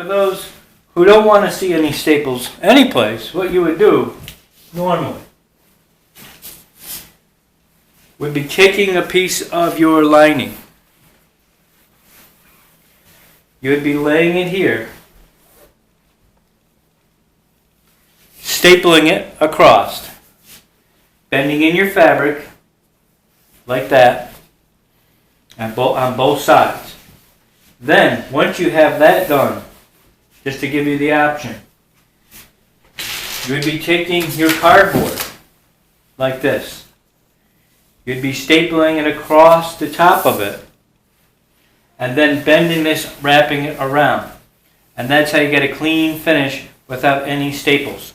For those who don't want to see any staples anyplace, what you would do normally would be taking a piece of your lining. You would be laying it here, stapling it across, bending in your fabric like that on both sides. Then, once you have that done, just to give you the option, you would be taking your cardboard like this. You'd be stapling it across the top of it and then bending this, wrapping it around. And that's how you get a clean finish without any staples.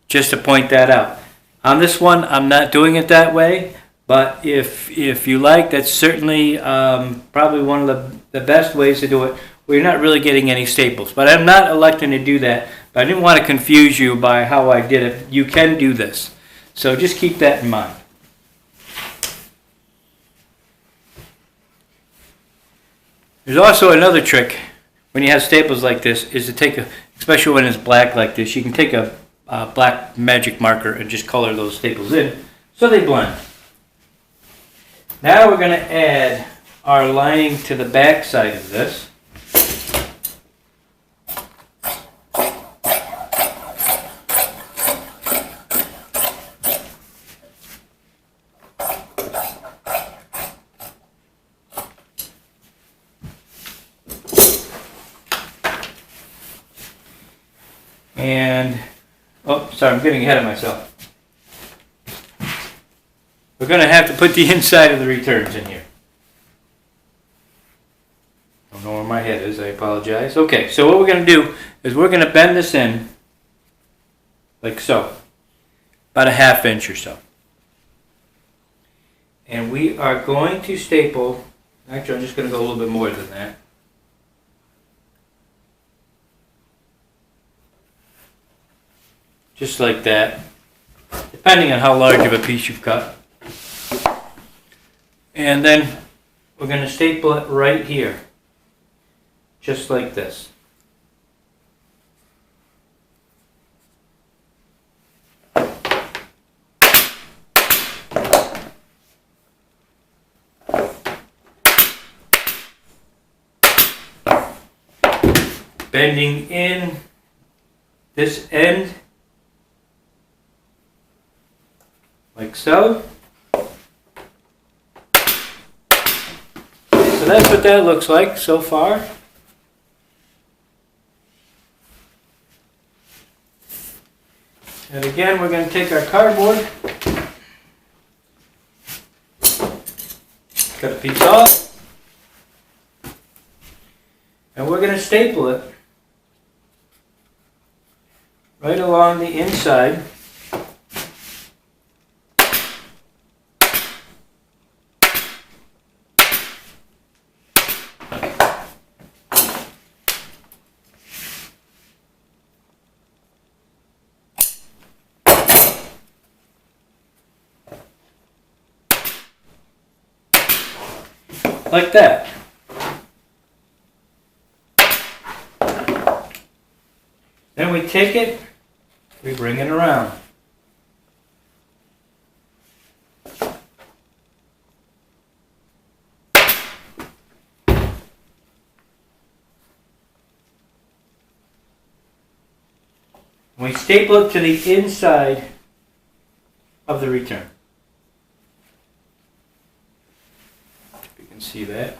Just to point that out. On this one, I'm not doing it that way, but if you like, that's certainly probably one of the best ways to do it, where you're not really getting any staples. But I'm not electing to do that. But I didn't want to confuse you by how I did it. You can do this. So just keep that in mind. There's also another trick when you have staples like this, is to take especially when it's black like this, you can take a black magic marker and just color those staples in so they blend. Now we're going to add our lining to the back side of this. And, oh, sorry, I'm getting ahead of myself. We're going to have to put the inside of the returns in here. I don't know where my head is, I apologize. Okay, so what we're going to do is we're going to bend this in like so, about a 1/2 inch or so. And we are going to staple, actually I'm just going to go a little bit more than that. Just like that, depending on how large of a piece you've cut. And then we're going to staple it right here, just like this. Bending in this end, like so. So that's what that looks like so far. And again, we're going to take our cardboard, cut a piece off, and we're going to staple it right along the inside. Like that. Then we take it, we bring it around. We staple it to the inside of the return. You can see that.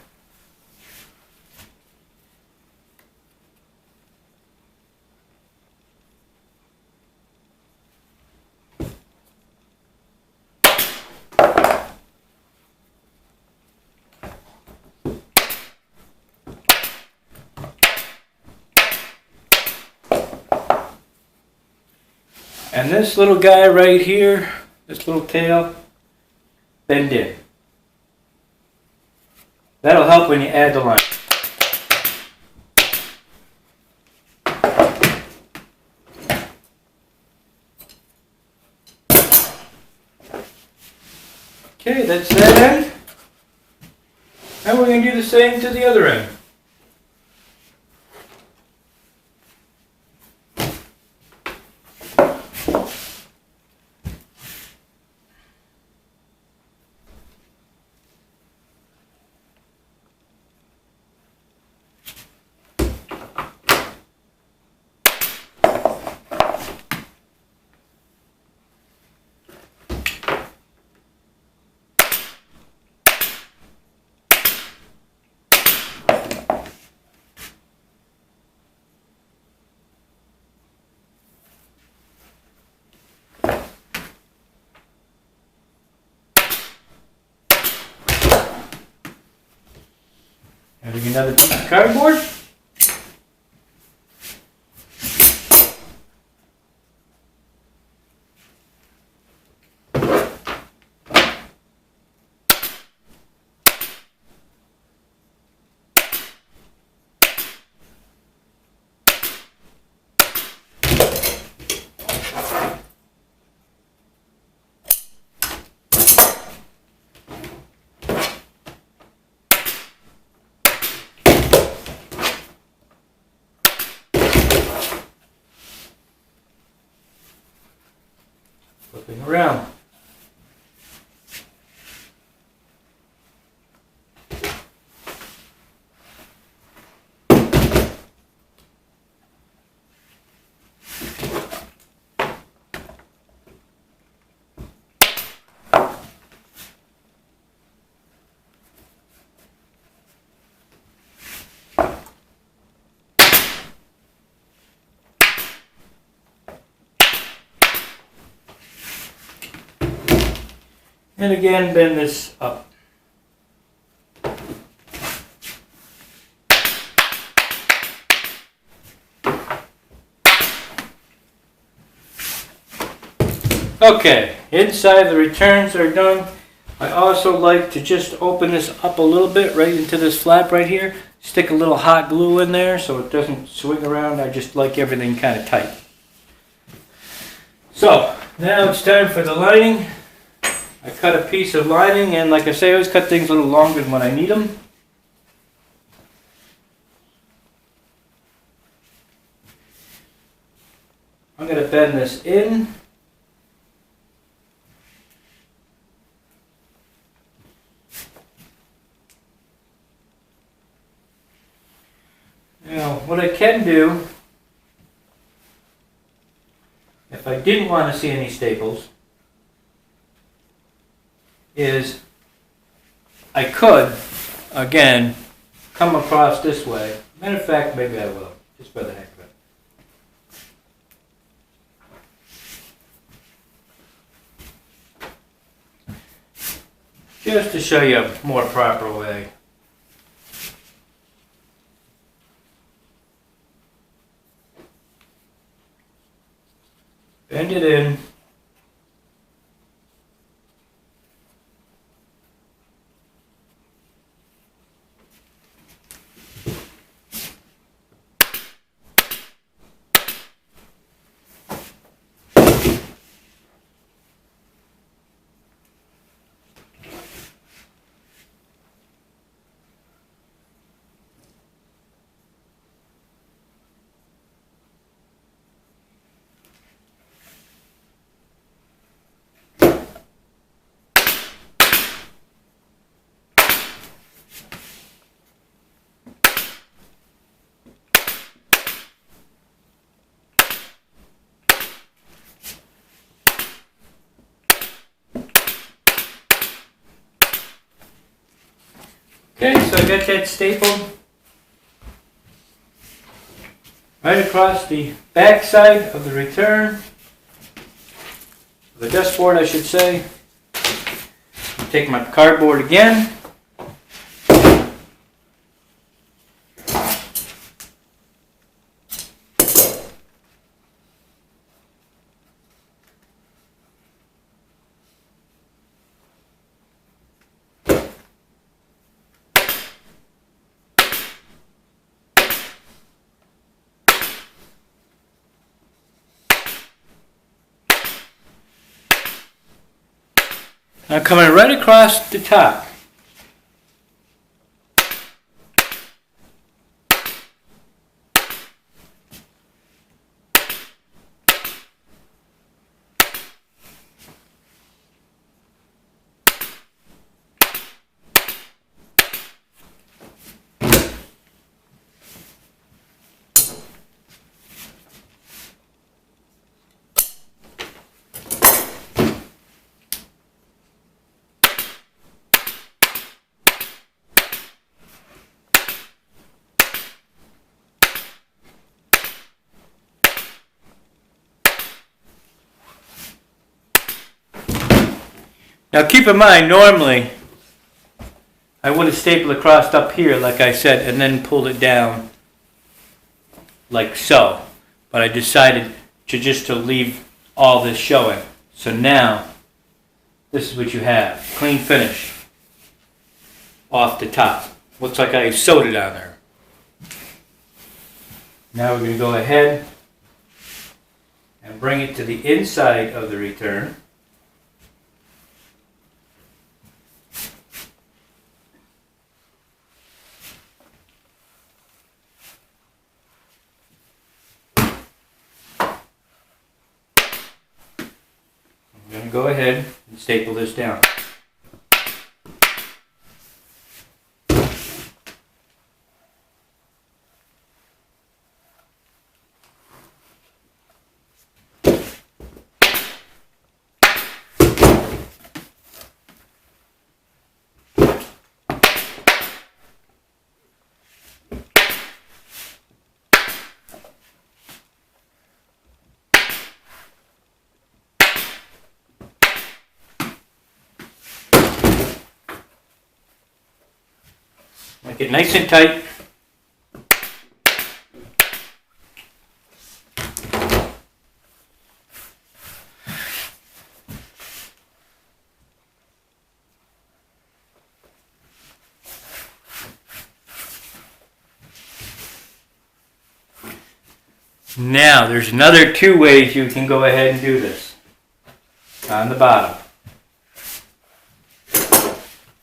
And this little guy right here, this little tail, bend in. That'll help when you add the line. Okay, that's that end. Now we're going to do the same to the other end. Adding another piece of cardboard. Flipping around. And again, bend this up. Okay, inside the returns are done. I also like to just open this up a little bit right into this flap right here. Stick a little hot glue in there so it doesn't swing around. I just like everything kind of tight. So, now it's time for the lining. I cut a piece of lining, and like I say, I always cut things a little longer than when I need them. I'm going to bend this in. Now, what I can do, if I didn't want to see any staples, is I could, again, come across this way. Matter of fact, maybe I will, just for the heck of it. Just to show you a more proper way. Bend it in. I got that stapled right across the back side of the return, the dustboard I should say. Take my cardboard again. Now coming right across the top. Now keep in mind, normally I would have stapled across up here like I said and then pulled it down like so. But I decided to leave all this showing. So now this is what you have. Clean finish off the top. Looks like I sewed it on there. Now we're going to go ahead and bring it to the inside of the return. I'm going to go ahead and staple this down. Make it nice and tight. Now, there's another two ways you can go ahead and do this on the bottom.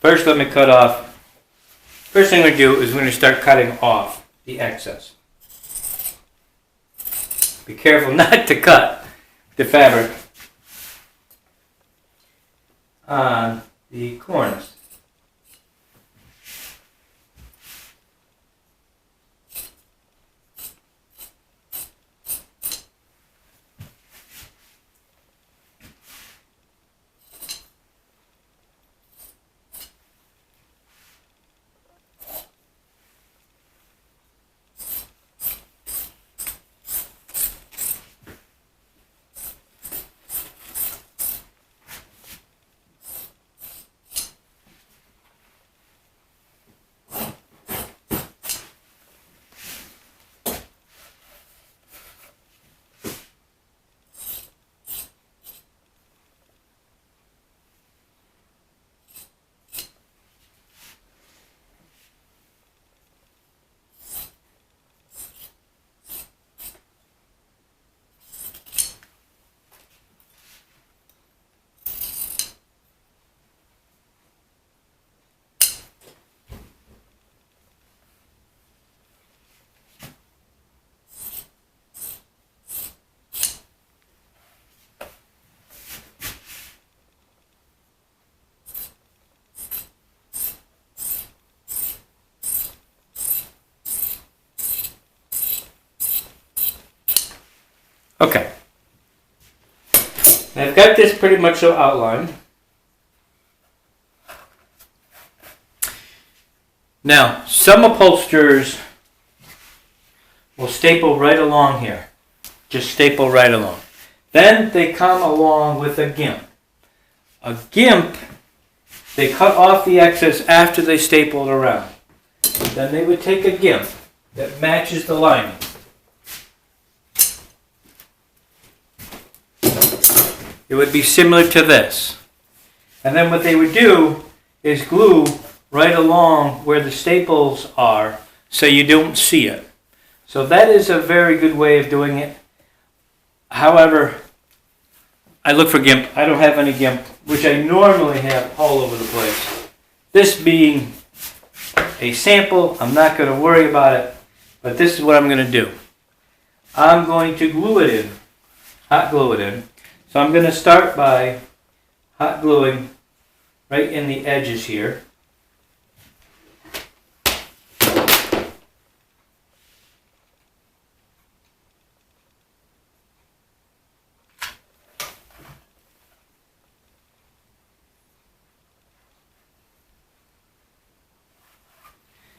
First, let me cut off. First thing we do is we're going to start cutting off the excess. Be careful not to cut the fabric on the cornice. Okay. Now I've got this pretty much outlined. Now, some upholsterers will staple right along here. Just staple right along. Then they come along with a gimp. A gimp, they cut off the excess after they staple it around. Then they would take a gimp that matches the lining. It would be similar to this. And then what they would do is glue right along where the staples are so you don't see it. So that is a very good way of doing it. However, I look for gimp. I don't have any gimp, which I normally have all over the place. This being a sample, I'm not going to worry about it, but this is what I'm going to do. I'm going to glue it in, hot glue it in. So I'm going to start by hot gluing right in the edges here.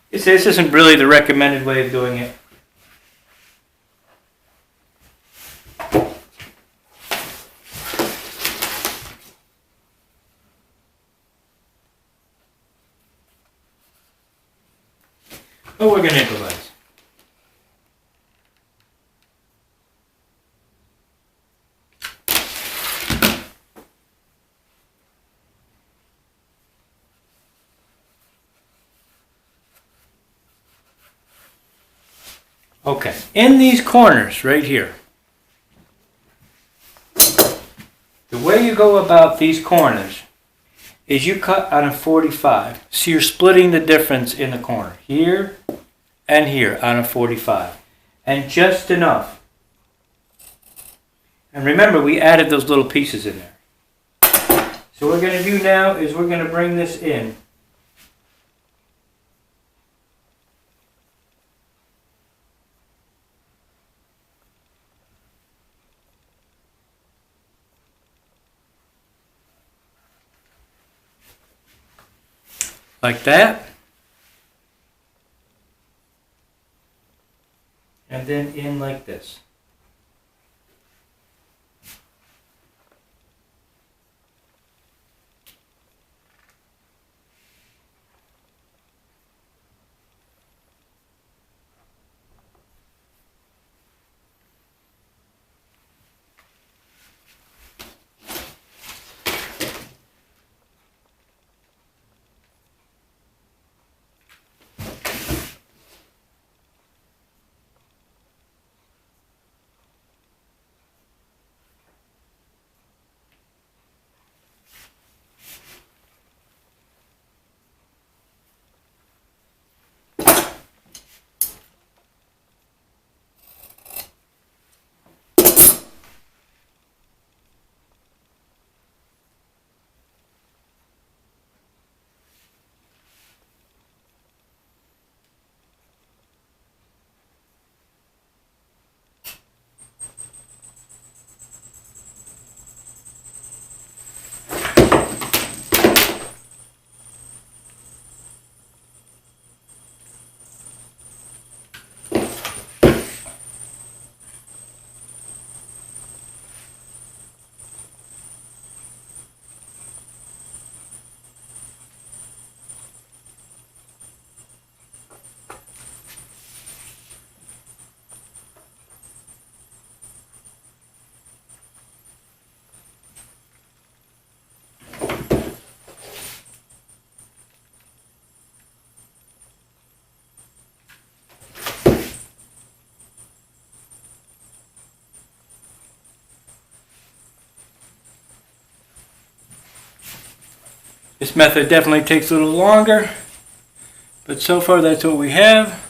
This isn't really the recommended way of doing it. But we're going to improvise. Okay, in these corners right here, the way you go about these corners is you cut on a 45. So you're splitting the difference in the corner, here and here on a 45. And just enough. And remember, we added those little pieces in there. So what we're going to do now is we're going to bring this in. Like that. And then in like this. This method definitely takes a little longer, but so far that's what we have.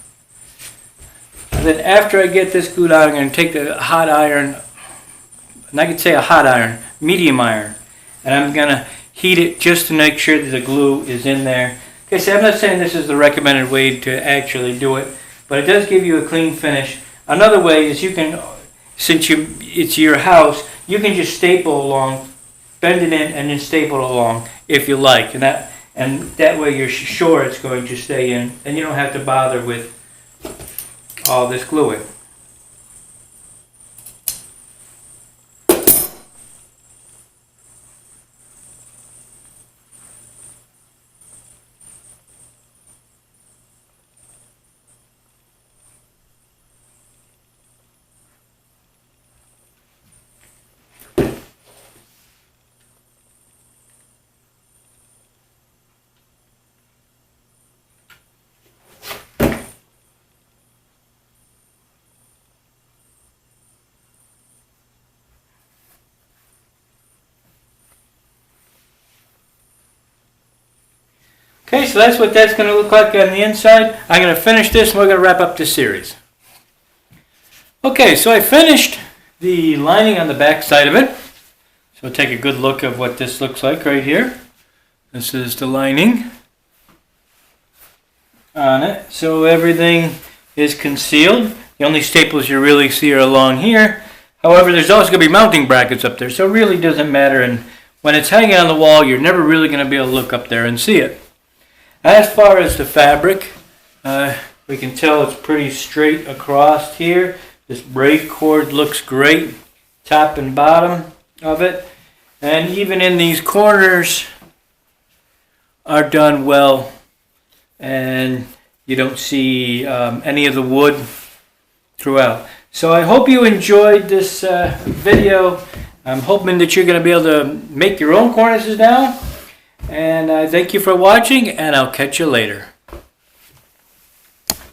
And then after I get this glued on, I'm going to take the hot iron, and I could say a hot iron, medium iron, and I'm going to heat it just to make sure that the glue is in there. Okay, so I'm not saying this is the recommended way to actually do it, but it does give you a clean finish. Another way is you can, since it's your house, you can just staple along, bend it in, and then staple it along if you like, and And that way you're sure it's going to stay in, and you don't have to bother with all this gluing. Okay, so that's what that's going to look like on the inside. I'm going to finish this and we're going to wrap up this series. Okay, so I finished the lining on the back side of it. So we'll take a good look of what this looks like right here. This is the lining on it. So everything is concealed. The only staples you really see are along here. However, there's also going to be mounting brackets up there, so it really doesn't matter. And when it's hanging on the wall, you're never really going to be able to look up there and see it. As far as the fabric, we can tell it's pretty straight across here. This braid cord looks great, top and bottom of it. And even in these corners are done well. And you don't see any of the wood throughout. So I hope you enjoyed this video. I'm hoping that you're going to be able to make your own cornices now. And I thank you for watching, and I'll catch you later.